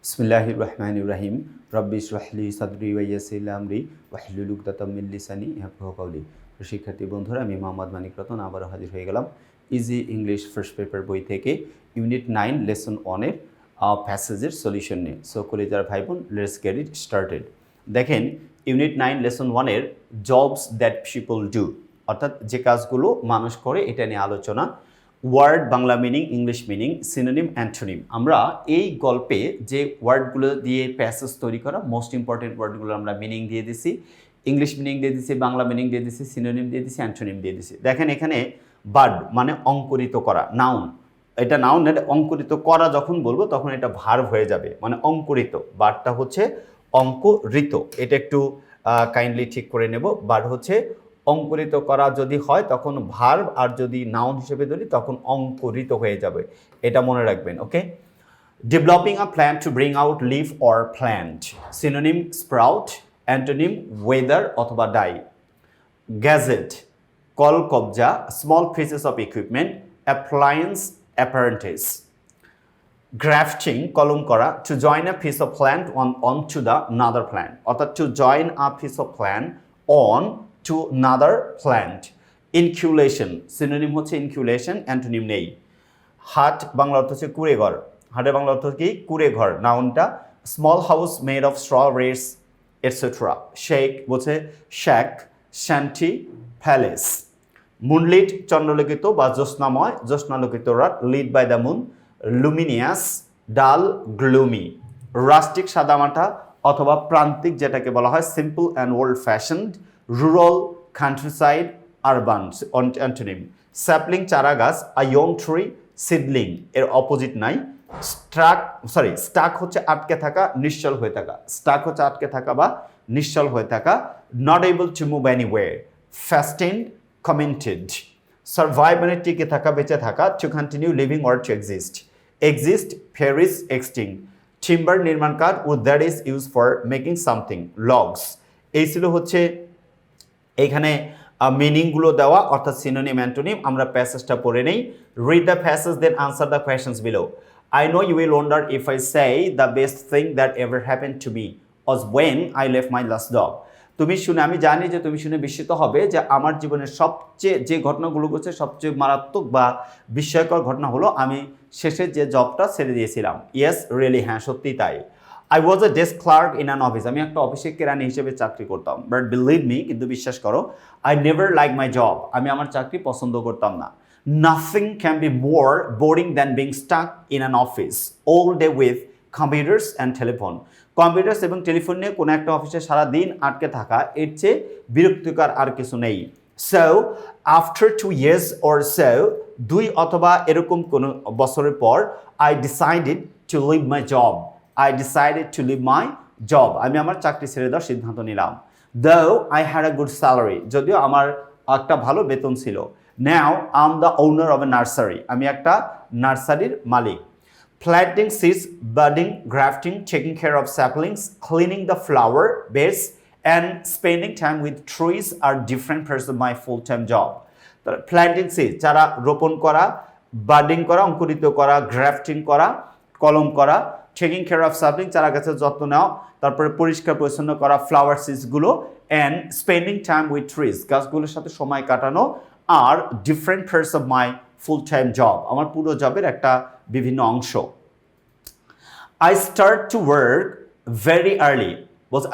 বিসমিল্লাহির রহমানির রহিম রব্বি ইশরাহ লি সাদরি ওয়া ইয়াসসির লি আমরি ওয়াহলুল উকদাতাম মিন লিসানি ইয়াফকাহু কাওলি। শিক্ষার্থী বন্ধুরা, আমি মোহাম্মদ মানিক রতন আবারও হাজির হয়ে গেলাম ইজি ইংলিশ ফার্স্ট পেপার বই থেকে ইউনিট 9 লেসন 1 এর প্যাসেজের সলিউশন নিয়ে। সো কলেজার ভাই বোন, লেটস গেট ইট স্টার্টেড। দেখেন, ইউনিট 9 লেসন 1 এর জবস দ্যাট পিপল ডু, অর্থাৎ যে কাজগুলো মানুষ করে, এটা নিয়ে আলোচনা। Word Bangla meaning, English meaning, synonym, antonym. আমরা এই গল্পে যে ওয়ার্ডগুলো দিয়ে প্যাসেজ তৈরি করা, মোস্ট ইম্পর্টেন্ট ওয়ার্ডগুলো আমরা মিনিং দিয়ে দিছি, ইংলিশ মিনিং দিয়ে দিছি, বাংলা মিনিং দিয়ে দিছি, সিনোনিম দিয়ে দিছি, অ্যান্টোনিম দিয়ে দিছি। দেখেন এখানে বার্ড মানে অঙ্কুরিত করা, নাউন। এটা নাউন, এটা অঙ্কুরিত করা যখন বলবো তখন এটা ভার্ব হয়ে যাবে, মানে অঙ্কুরিত। বার্ডটা হচ্ছে অঙ্কুরিত, এটা একটু কাইন্ডলি ঠিক করে নেব। বার্ড হচ্ছে অঙ্কুরিত করা যদি হয় তখন ভার্ব, আর যদি নাউন হিসেবে ধরি তখন অঙ্কুরিত হয়ে যাবে, এটা মনে রাখবেন। Okay. Developing a plant to bring out leave or plant, synonym sprout, antonym wither অথবা ডাই। গ্যাজেট কল কবজা, small pieces of equipment, appliance apparatus. Grafting কলম করা, to join a piece of plant on to the other plant, অর্থাৎ to join a piece of plant on to another plant. Inoculation synonym হচ্ছে inoculation, antonym নেই। হাট বাংলা অর্থ হচ্ছে কুড়ে ঘর, হাটের বাংলা অর্থ কি কুড়ে ঘর, নাউনটা। Small house made of straw reeds etcetera. Shack বলছে শ্যাক, শ্যান্টি, প্যালেস। মুনলিট চন্দ্রলোকিত বা জ্যোৎস্নাময়, জ্যোৎস্নালোকিত রাত, lit by the moon. Luminous, dull, gloomy. Rustic সাদামাটা অথবা প্রান্তিক, যেটাকে বলা হয় simple and old fashioned. Rural, countryside, urban, antonym. Sapling চারা গাছ, আ ইয়ং ট্রি, সিডলিং এর অপোজিট নাই। স্টাক হচ্ছে আটকে থাকা, নিশ্চল হয়ে থাকা। স্টাক হচ্ছে আটকে থাকা বা নিশ্চল হয়ে থাকা। Not able to move anyway. Fastened, cemented. Survive মানে টিকে থাকা, বেঁচে থাকা। To continue living or to exist. Exist, perish, extinct. Timber নির্মাণ কাঠ, wood that is use for making something. Logs. এই ছিল হচ্ছে এইখানে মিনিংগুলো দেওয়া, অর্থাৎ সিনোনিম, অ্যান্টোনিম। আমরা প্যাসেজটা পড়ে নেই। Read the passage then answer the questions below. I know you will wonder if I say the best thing that ever happened to me was when I left my last job. তুমি শুনে, আমি জানি যে তুমি শুনে বিস্মিত হবে যে আমার জীবনের সবচেয়ে যে ঘটনাগুলো ঘটেছে, সবচেয়ে মারাত্মক বা বিস্ময়কর ঘটনা হলো আমি শেষে যে জবটা ছেড়ে দিয়েছিলাম। ইয়েস, রিয়েলি, হ্যাঁ সত্যি তাই। I was a desk clerk in an office. আমি একটা অফিসে কেরানি হিসেবে চাকরি করতাম। বাট বিলিভ মি, কিন্তু বিশ্বাস করো, I never liked my job. আমি আমার চাকরি পছন্দ করতাম না। Nothing can be more boring than being stuck in an office all day with computers and telephone. Computers এবং টেলিফোন নিয়ে কোনো একটা অফিসে সারা দিন আটকে থাকা, এর চেয়ে বিরক্তিকর আর কিছু নেই। So after 2 years or so, 2 অথবা এরকম কোনো বছরের পর, I decided to leave my job. I decided to leave my job. আমি আমার চাকরি ছেড়ে দেওয়ার সিদ্ধান্ত নিলাম। Though I had a good salary, যদিও আমার একটা ভালো বেতন ছিল। Now I'm the owner of a nursery. আমি একটা নার্সারির মালিক। Planting seeds, budding, grafting, taking care of saplings, cleaning the flower beds, and spending time with trees are different parts of my full-time job. Planting seeds, চারা রোপণ করা, birding করা, অঙ্কুরিত করা, grafting করা, কলম করা, টেকিং কেয়ার অফ সাপ্লিং, চারা গাছের যত্ন নেওয়া, তারপরে পরিষ্কার পরিচ্ছন্ন করা ফ্লাওয়ার সিডসগুলো, and spending time with trees, গাছগুলোর সাথে সময় কাটানো, আর different parts of my full time job, আমার পুরো জবের একটা বিভিন্ন অংশ। I start to work very early.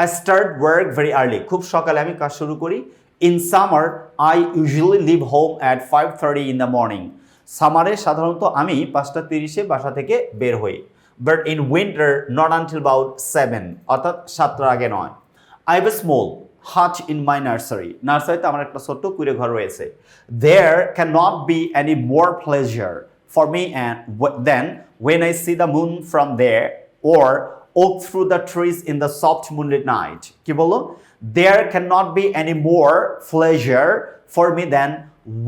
I start work very early. খুব সকালে আমি কাজ শুরু করি। In summer, I usually leave home at 5:30 in the morning. সামারে সাধারণত আমি 5:30 বাসা থেকে বের হই। But in winter, not until about 7, অর্থাৎ 7টার আগে নয়। I have a small hut in my nursery. নার্সারিতে আমার একটা ছোট্ট কুঁড়ে ঘর রয়েছে। There cannot be any more pleasure for me and then when I see the moon from there or walk through the trees in the soft moonlit night. কি বলো? There cannot be any more pleasure for me than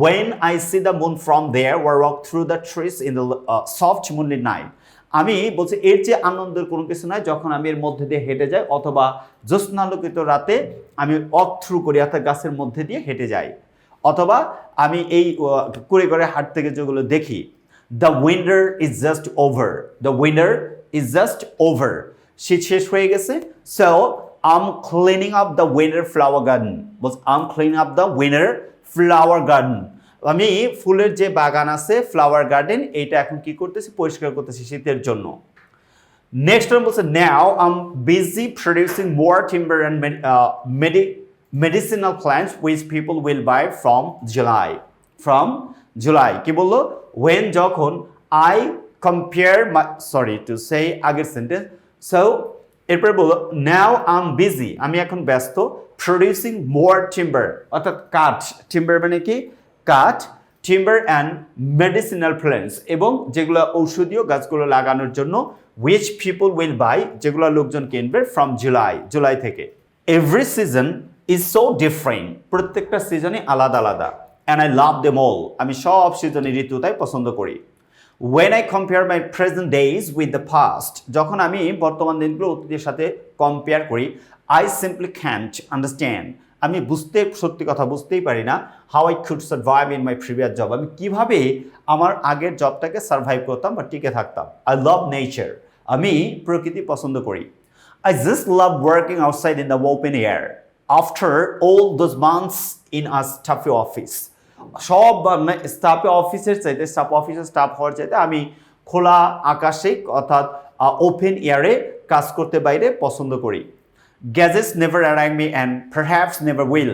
when I see the moon from there or walk through the trees in the soft moonlit night. আমি বলছি এর যে আনন্দের কোনো কিছু নয় যখন আমি এর মধ্যে দিয়ে হেঁটে যাই, অথবা জ্যোৎস্নালোকিত রাতে আমি ওয়াক থ্রু করি, অর্থাৎ গাছের মধ্যে দিয়ে হেঁটে যাই, অথবা আমি এই কুড়ে ঘরে হাট থেকে যেগুলো দেখি। The winter is just over. The winter is just over. শীত শেষ হয়ে গেছে। So I'm cleaning up the winter flower garden. I'm cleaning up the winter flower garden. আমি ফুলের যে বাগান আছে ফ্লাওয়ার গার্ডেন এইটা এখন কি করতেছি পরিষ্কার করতেছি শীতের জন্য। নেক্সট ওয়ান বলছে now I am busy producing more timber and medicinal plants which people will buy from July কি বললো when যখন I compare my আগের সেন্টেন্স সো এরপরে বললো নাও আই এম বিজি আমি এখন ব্যস্ত প্রোডিউসিং মোর টিম্বার অর্থাৎ কাঠ টিম্বার মানে কি কাঠ টিম্বার অ্যান্ড মেডিসিনাল প্ল্যান্টস এবং যেগুলো ঔষধীয় গাছগুলো লাগানোর জন্য which people will buy যেগুলো লোকজন কিনবে from জুলাই থেকে every season is so different প্রত্যেকটা সিজনে আলাদা আলাদা and I love them all আমি সব সিজনের ঋতুটাই পছন্দ করি when I compare my present days with the past যখন আমি বর্তমান দিনগুলো অতীতের সাথে কম্পেয়ার করি I simply can't understand আমি সত্যি কথা বুঝতেই পারি না how I could survive in my previous job আমি কিভাবে আমার আগের জবটাকে সার্ভাইভ করতাম বা টিকে থাকতাম I love nature আমি প্রকৃতি পছন্দ করি I just love working outside in the open air after all those months in a stuffy office সব স্টাফে অফিসের চাইতে স্টাফ হওয়ার চাইতে আমি খোলা আকাশে অর্থাৎ ওপেন এয়ারে কাজ করতে বাইরে পছন্দ করি gadgets never arrive me and perhaps never will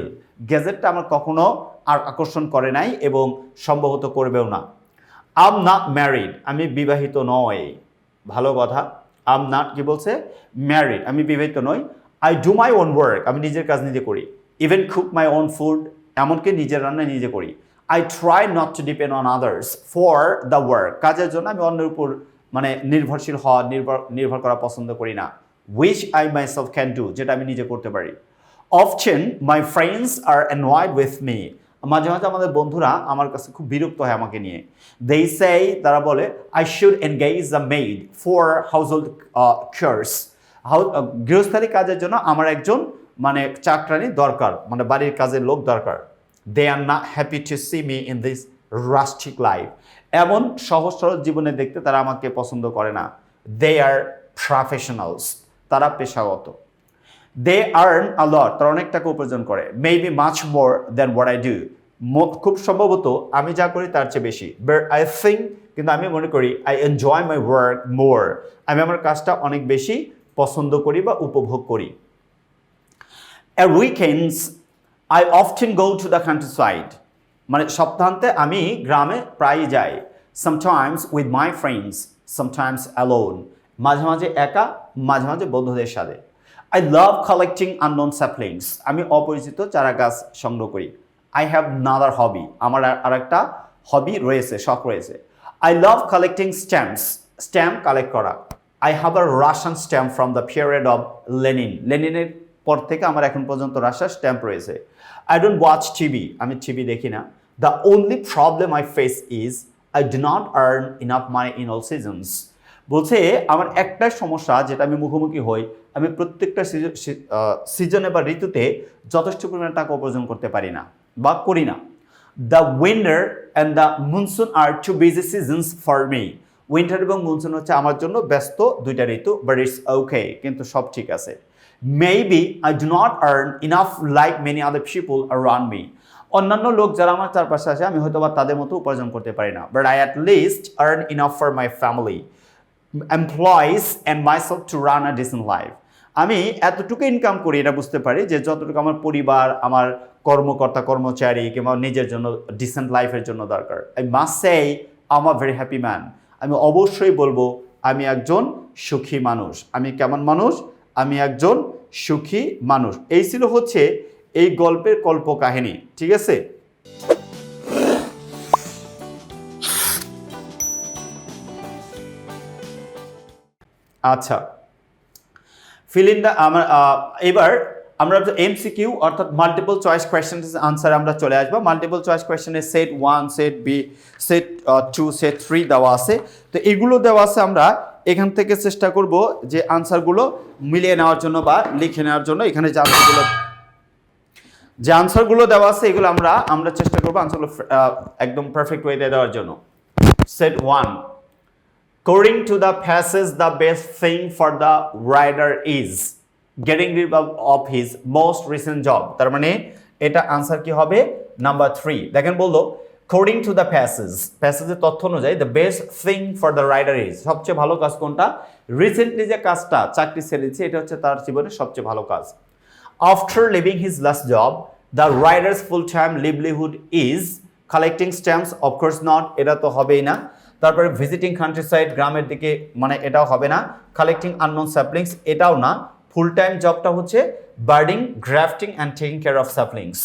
গ্যাজেটটা আমার কখনো আর আকর্ষণ করে নাই এবং সম্ভবত করবেও না আই এম নট ম্যারিড আমি বিবাহিত নই ভালো কথা আই এম নট কি বলছে ম্যারিড আমি বিবাহিত নই I do my own work আমি নিজের কাজ নিজে করি even cook my own food এমনকি নিজের রান্না নিজে করি I try not to depend on others for the work কাজের জন্য আমি অন্যের উপর নির্ভরশীল হওয়া নির্ভর করা পছন্দ করি না which I myself can do যেটা আমি নিজে করতে পারি often my friends are annoyed with me মাঝে মাঝে আমাদের বন্ধুরা আমার কাছে খুব বিরক্ত হয় আমাকে নিয়ে they say তারা বলে I should engage a maid for household chores গৃহস্থালী কাজের জন্য আমার একজন চাকরানি দরকার বাড়ির কাজের লোক দরকার they are not happy to see me in this rustic life এমন সহজ সরল জীবনে দেখতে তারা আমাকে পছন্দ করে না they are professionals তারা পেশাগত they earn a lot তারা অনেক টাকা উপার্জন করে maybe much more than what I do খুব সম্ভবত আমি যা করি তার চেয়ে বেশি but I think কিন্তু আমি মনে করি I enjoy my work more আমি আমার কাজটা অনেক বেশি পছন্দ করি বা উপভোগ করি at weekends I often go to the countryside সপ্তাহান্তে আমি গ্রামে প্রায়ই যাই sometimes with my friends sometimes alone মাঝে মাঝে একা মাঝে মাঝে বন্ধুদের সাথে I love collecting unknown saplings আমি অপরিচিত চারা গাছ সংগ্রহ করি I have another hobby আমার আরেকটা হবি রয়েছে শখ রয়েছে I love collecting stamp collect করা I have a Russian stamp from the period of লেনিনের পর থেকে আমার এখন পর্যন্ত রাশিয়ার স্ট্যাম্প রয়েছে I don't watch TV আমি টিভি দেখি না The only problem I face is I do not earn enough money in all seasons বলছে আমার একটাই সমস্যা যেটা আমি মুখোমুখি হই আমি প্রত্যেকটা সিজনে বা ঋতুতে যথেষ্ট পরিমাণে টাকা উপার্জন করতে পারি না বা করি না the winter and the monsoon are too busy seasons for me winter এবং মনসুন হচ্ছে আমার জন্য ব্যস্ত দুইটা ঋতু বাট ইটস ওকে কিন্তু সব ঠিক আছে maybe I do not earn enough like many other people around me অন্যান্য লোক যারা আমার চারপাশে আছে আমি হয়তো বা তাদের মতো উপার্জন করতে পারি না but I at least earn enough for my family employees and myself to run a decent life আমি এতটুকু ইনকাম করি এটা বুঝতে পারি যে যতটুকু আমার পরিবার আমার কর্মকর্তা কর্মচারী কিংবা নিজের জন্য ডিসেন্ট লাইফের জন্য দরকার I must say I'm a very happy man আমি অবশ্যই বলবো আমি একজন সুখী মানুষ আমি কেমন মানুষ আমি একজন সুখী মানুষ এই ছিল হচ্ছে এই গল্পের কল্পকাহিনী ঠিক আছে আচ্ছা ফিল ইন দ্য এবার আমরা এমসিকিউ অর্থাৎ মাল্টিপল চয়েস কোয়েশ্চেন আনসার আমরা চলে আসবো মাল্টিপল চয়েস কোয়েশ্চেনের set 1 set B set 2 set 3 দেওয়া আছে তো এগুলো দেওয়া আছে আমরা এখান থেকে চেষ্টা করব যে আনসারগুলো মিলিয়ে নেওয়ার জন্য বা লিখে নেওয়ার জন্য এখানে যে আনসারগুলো দেওয়া আছে এগুলো আমরা চেষ্টা করব আনসারগুলো একদম পারফেক্ট ওয়েতে দেওয়ার জন্য set 1 According to the passage, the best thing for the writer is getting rid of his most recent job. তার মানে এটা আনসার কি হবে নাম্বার 3। দেখেন বললো according to the passage, প্যাসেজের তথ্য অনুযায়ী the best thing for the writer is, সবচেয়ে ভালো কাজ কোনটা? রিসেন্টলি যে কাজটা চাকরি ছেড়েছে এটা হচ্ছে তার জীবনের সবচেয়ে ভালো কাজ। After leaving his last job, the writer's full-time livelihood is collecting stamps, of course not, এটা তো হবেই না। তারপরে ভিজিটিং কান্ট্রিসাইড, গ্রামের দিকে, মানে এটাও হবে না। কালেক্টিং আননোন স্যাপলিংস, এটাও না। ফুল টাইম জবটা হচ্ছে birding, grafting and taking care of saplings.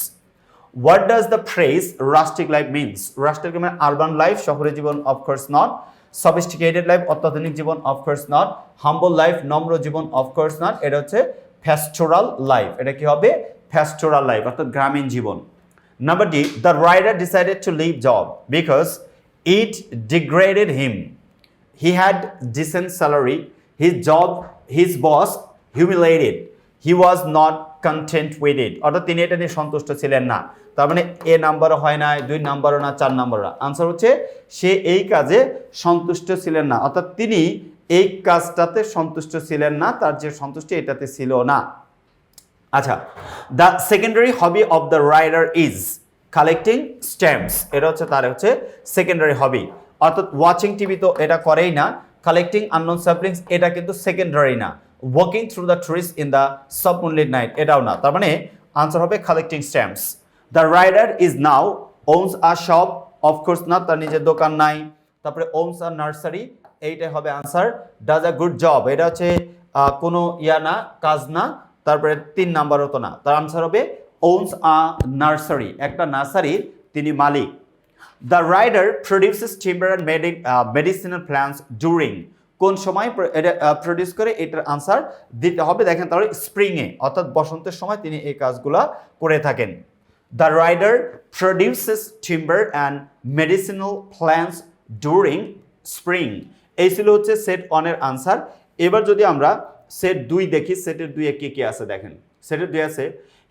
What does the phrase rustic life means? Rustic মানে আরবান লাইফ, শহরের জীবন, অফকোর্স নট। সফিস্টিকেটেড লাইফ, অত্যাধুনিক জীবন, অফকোর্স নট। হাম্বল লাইফ, নম্র জীবন, অফকোর্স নট। এটা হচ্ছে প্যাস্টোরাল লাইফ। এটা কি হবে? প্যাস্টোরাল লাইফ, অর্থাৎ গ্রামীণ জীবন। Number D, the writer decided to leave job because it degraded him. He had decent salary. His boss humiliated. He was not content with it. অর্থাৎ তিনি এটা নিয়ে সন্তুষ্ট ছিলেন না। তার মানে এ নাম্বারও হয় না, 2 নাম্বারও না, 4 নাম্বারও না। আনসার হচ্ছে সে এই কাজে সন্তুষ্ট ছিলেন না, অর্থাৎ তিনি এই কাজটাতে সন্তুষ্ট ছিলেন না, তার যে সন্তুষ্টি এটাতে ছিল না। আচ্ছা, the secondary hobby of the writer is collecting stamps, এটা হচ্ছে তার হচ্ছে সেকেন্ডারি হবি, অর্থাৎ ওয়াচিং টিভি তো এটা করেই না। কালেক্টিং আননোন স্যাপলিংস এটা কিন্তু সেকেন্ডারি না। Walking through the trees in the sub moonlit night এটাও না। তার মানে আনসার হবে collecting stamps. The writer is now owns a shop, of course না, তার নিজের দোকান নাই। তারপরে ওনস আ নার্সারি, এইটাই হবে answer. Does a good job, এটা হচ্ছে কোনো ইয়া না, কাজ না। তারপরে 3 নাম্বারও তো না, তার আনসার হবে owns a nursery, একটা নার্সারির তিনি মালিক। The writer produces timber and medicinal plants during, কোন সময় এটা প্রডিউস করে? এটার আনসার দিতে হবে দেখেন তাহলে স্প্রিংয়ে, অর্থাৎ বসন্তের সময় তিনি এই কাজগুলা করে থাকেন। The writer produces timber and medicinal plants during spring, এই ছিল হচ্ছে সেট 1 এর আনসার। এবার যদি আমরা সেট 2 দেখি, সেটের 2 এ কি কি আছে দেখেন। সেটের 2 আছে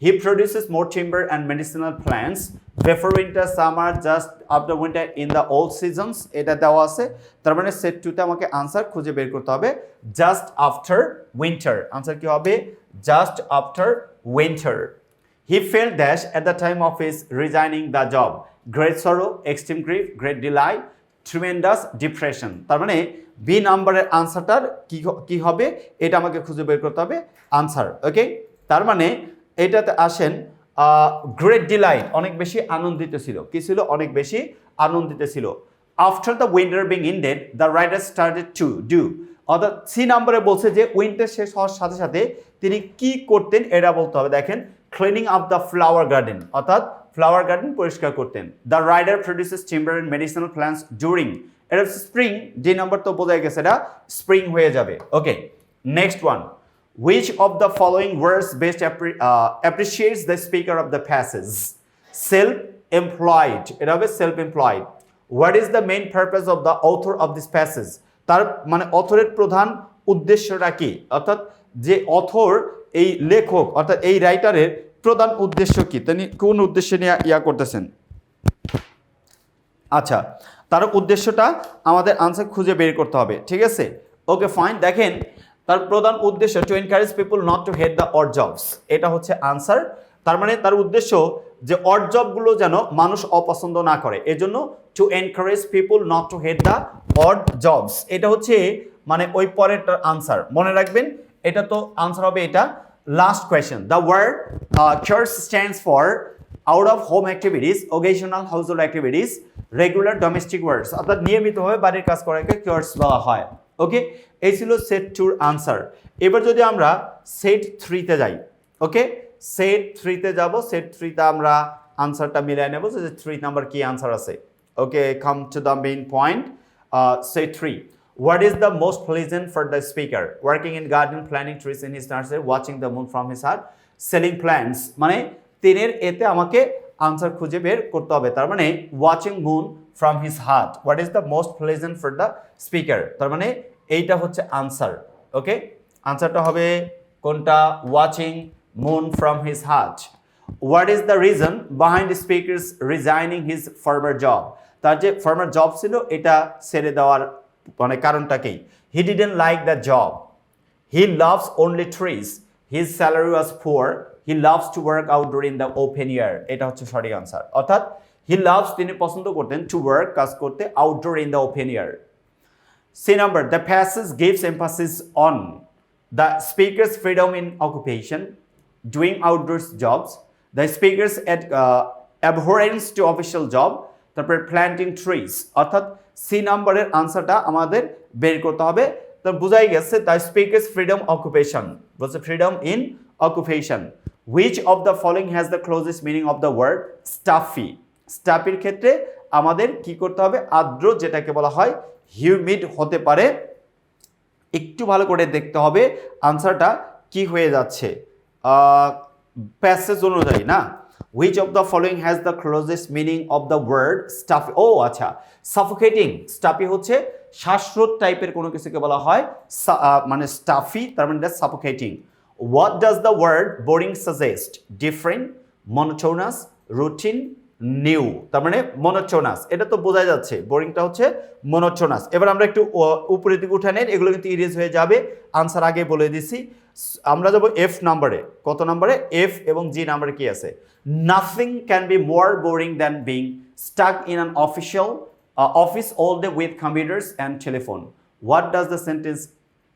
he produces more timber and medicinal plants before winter, summer, just after winter, in the all seasons, এটা দেওয়া আছে। তার মানে সেট 2 তে আমাকে আনসার খুঁজে বের করতে হবে just after winter, আনসার কি হবে? just after winter. He felt dash at the time of his resigning the job, great sorrow, extreme grief, great delight, tremendous depression. তার মানে বি নাম্বারের আনসারটার কি হবে এটা আমাকে খুঁজে বের করতে হবে আনসার। ওকে, তার মানে এটাতে আসেন গ্রেট ডিলাইট, অনেক বেশি আনন্দিত ছিল। কি ছিল? অনেক বেশি আনন্দিত ছিল। After the winter being ended, the writer started to do, অর্থাৎ সি নাম্বারে বলছে যে উইন্টার শেষ হওয়ার সাথে সাথে তিনি কি করতেন এটা বলতে হবে। দেখেন cleaning up the flower garden, অর্থাৎ ফ্লাওয়ার গার্ডেন পরিষ্কার করতেন। The writer produces timber and medicinal plants during, এটা স্প্রিং, যে নাম্বার তো বোঝা গেছে এটা স্প্রিং হয়ে যাবে। Okay, next one, which of the following words best appreciates the speaker of the passage? Self-employed, এটা হবে self-employed. What is the main purpose of the author of this passage? তার মানে অথরের প্রধান উদ্দেশ্যটা কি, অর্থাৎ যে অথর এই লেখক অর্থাৎ এই রাইটারের প্রধান উদ্দেশ্য কি, তিনি কোন উদ্দেশ্য নিয়ে ইয়া করতেছেন। আচ্ছা, তার উদ্দেশ্যটা আমাদের আনসার খুঁজে বের করতে হবে, ঠিক আছে। ওকে ফাইন, দেখেন তার প্রধান উদ্দেশ্য to encourage people not to hate the odd jobs, এটা হচ্ছে আনসার। তার মানে তার উদ্দেশ্য যে অড জবগুলো যেন মানুষ অপছন্দ না করে, এজন্য to encourage people not to hate the odd jobs, এটা হচ্ছে মানে ওই পরেরটার আনসার। মনে রাখবেন এটা তো আনসার হবে এটা। Last question, the word church stands for out of home activities, occasional household activities, regular domestic works, অর্থাৎ নিয়মিতভাবে বাড়ির কাজ করাকে কিওয়ার্ডস বলা হয়। ওকে, এই ছিল সেট 2 আনসার। এবার যদি আমরা সেট 3 তে যাই, ওকে সেট 3 তে যাব, সেট 3 তে আমরা আনসারটা মিলাই নেব যে 3 নাম্বার কি আনসার আছে। Okay, come to the main point. Set 3, what is the most pleasant for the speaker? Working in garden, planting trees in his nursery, watching the moon from his heart, selling plants, মানে তিনের এতে আমাকে answer খুঁজে বের করতে হবে। তার মানে watching moon from his heart, what is the most pleasant for the speaker, তার মানে এইটা হচ্ছে আনসার। ওকে, আনসারটা হবে কোনটা? Watching moon from his heart. What is the reason behind speaker's resigning his former job, তার যে ফর্মার জব ছিল এটা ছেড়ে দেওয়ার মানে কারণটাকেই he didn't like the job he loves only trees his salary was poor he loves to work outdoor in the open air এটা হচ্ছে সঠিক আনসার অর্থাৎ হি লাভস তিনি পছন্দ করতেন টু ওয়ার্ক কাজ করতে outdoor in the open air C number the passage gives emphasis on the speaker's freedom in occupation doing outdoors jobs, the speakers at abhorrence to official job, তারপরে planting trees অর্থাৎ C নাম্বারের আনসারটা আমাদের বের করতে হবে তো বোঝাই গেছে দ্য স্পিকার্স ফ্রিডম অকুপেশন বলছে freedom in occupation which of the following has the closest meaning of the word stuffy স্টাফির ক্ষেত্রে আমাদের কি করতে হবে আর্দ্র যেটাকে বলা হয় হিউমিড হতে পারে একটু ভালো করে দেখতে হবে আনসারটা কি হয়ে যাচ্ছে প্যাসেজ অনুযায়ী না which of the following has the closest meaning of the word stuffy ও আচ্ছা suffocating stuffy হচ্ছে শ্বাসরোধ টাইপের কোনো কিছুকে বলা হয় মানে stuffy তার মানে suffocating what does the word boring suggest different monotonous routine new তার মানে monotonous এটা তো বোঝা যাচ্ছে বোরিংটা হচ্ছে monotonous এবার আমরা একটু উপরের দিকে উঠাই নেই এগুলো কিন্তু ইরেজ হয়ে যাবে আনসার আগে বলে দিছি আমরা যাব এফ নাম্বারে কত নাম্বারে এফ এবং জি নাম্বারে কি আছে nothing can be more boring than being stuck in an official office all day with computers and telephone what does the sentence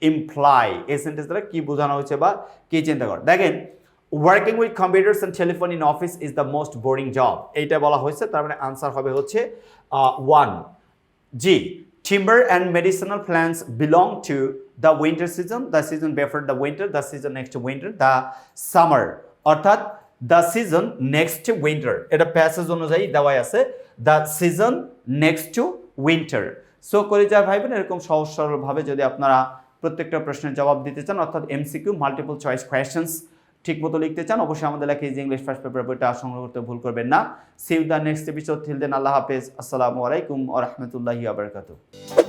imply এই সেন্টেন্স দ্বারা কি বোঝানো হয়েছে বা কি চিন্তা কর দেখেন working with computers and telephone in office is the most boring job এইটা বলা হয়েছে তার মানে আনসার হবে হচ্ছে one G timber and medicinal plants belong to the winter season the season before the winter the season next to winter the summer অর্থাৎ the season next to winter এটা passage অনুযায়ী দেওয়া আছে the season next to winter so কলেজার ভাই বোন এরকম সহজ সরল ভাবে যদি আপনারা প্রত্যেকটা প্রশ্নের জবাব দিতে চান অর্থাৎ এমসিকিউ মাল্টিপল চয়েস কোয়েশ্চেনস ঠিকমতো লিখতে চান অবশ্যই আমাদের লেখা ইজি ইংলিশ ফার্স্ট পেপার বইটা সংগ্রহ করতে ভুল করবেন না see you the next episode till then আল্লাহ হাফেজ আসসালামু আলাইকুম ওয়া রাহমাতুল্লাহি ওয়া বারাকাতুহু